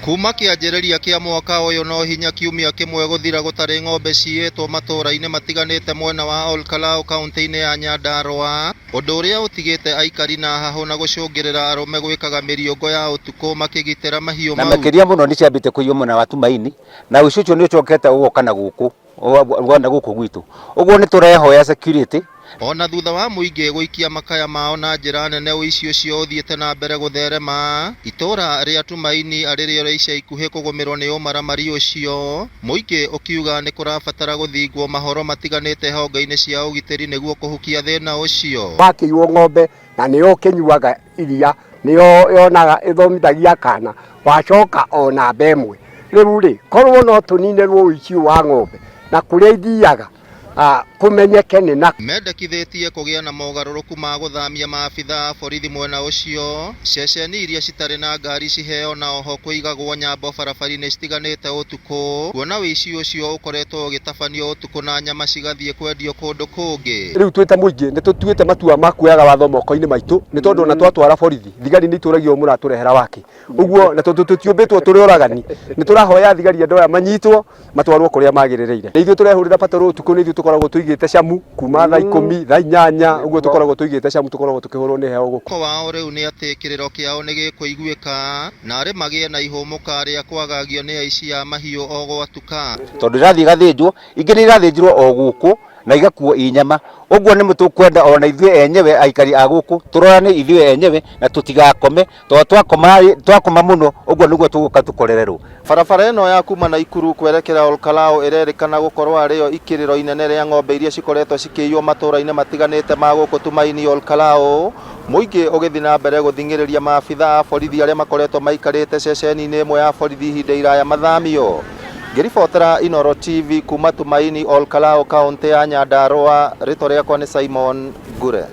Kuma kĩanjĩrĩria kĩa mwaka ũyũ no hinya kiumia kĩmwe gũthira gũtarĩ ng'ombe ciĩtwo matũũra-inĩ matiganĩte mwena wa Olkalau kaunti-inĩ ya Nyandarua, ũndũ ũrĩa ũtigĩte aikari na hahũ na gũcũngĩrĩra arũme gwĩkaga mĩriũngo ya ũtukũ makĩgitĩra mahiũ mau. Na makĩria mũno nĩ ciambĩte kũiywo mwena wa Tumaini, na ũcio nĩ ũcokete ũgoka na gũkũ gwitũ. Ũguo nĩ tũrehoya security. Ona thutha wa mũingĩ gũikia makaya mao na njĩra nene, ũici ũcio ũthiĩte na mbere gũtherema. Itũũra rĩa Tumaini arĩrĩo rĩa ica ikuhĩ kũgũmĩrwo nĩ ũmaramari ũcio, mũingĩ ũkiuga nĩ kũrabatara gũthingwo mahoro matiganĩte honge-inĩ cia ũgitĩri nĩguo kũhukia thĩna ũcio. Wakĩiywo ng'ombe na nĩyo ũkĩnyuaga iria, nĩyo yonaga ĩthomithagia kana, wacoka ona mbemwe. Rĩu rĩ, korwo no tũninĩrwo ũici wa ng'ombe na kũrĩa ithiaga kumenyeke nĩ na mendekithĩtie kũgĩa na mogarũrũku ma gũthamia maabitha a borithi mwena ũcio, ceceni iria citarĩ na ngari ciheo, na oho kũigagwo nyambo barabara-inĩ citiganĩte ũtukũ, kuona ũici ũcio ũkoretwo ũgĩtabanio ũtukũ na nyama cigathiĩ kwendio kũndũ kũngĩ. Rĩu twĩta mũingĩ nĩ tũtuĩte matua ma kuoyaga watho moko-inĩ maitũ, nĩ tondũ ona twatwara borithi thigari nĩ itũragio mũratũrehera wake. Ũguo na tũtiũmbĩtwo tũrĩ oragani, nĩ tũrahoya thigari andũ aya manyitwo matwarwo kũrĩa magĩrĩrĩire. Nĩ ithuĩ tũrehũrĩra patrol ũtukũ, nĩ ithuĩ tũkoragwo tũigĩte camu kuma thaa 10 thaa 8, ũguo tũkoragwo tũigĩte camu, tũkoragwo tũkĩhũrwo nĩ heo gũkũ. Wao rĩu nĩ atĩ kĩrĩro kĩao nĩ gĩkũiguĩka na arĩ magĩe na ihũmũka rĩa kwagagio nĩ aici a mahiũ o gwatuka. Tondũ irathiĩ gathĩnjwo, ingĩ nĩ irathĩnjirwo o gũkũ na igakuo i nyama. Ũguo nĩ mũtũkwenda ona ithuĩ enyewe aikari a gũkũ tũrorane ithuĩ enyewe na tũtigakome, tondũ twakoma mũno ũguo nĩguo tũgũka tũkorererwo. Barabara ĩno ya kuma Naikuru kwerekera Olkalau ĩrerĩkana gũkorwo arĩyo ikĩrĩro inene rĩa ng'ombe iria cikoretwo cikĩiywo matũũra-inĩ matiganĩte ma gũkũ Tumaini Olkalau, mũingĩ ũgĩthiĩ na mbere gũthing'ĩrĩria maabitha a borithi arĩa makoretwo maikarĩte ceceni-inĩ ĩmwe ya borithi ihinda iraya mathamio. Ngĩribotera Inooro TV kuma Tumaini Olkalau kaunti ya Nyandarua, rĩtwa rĩakwa nĩ Simon Ngure.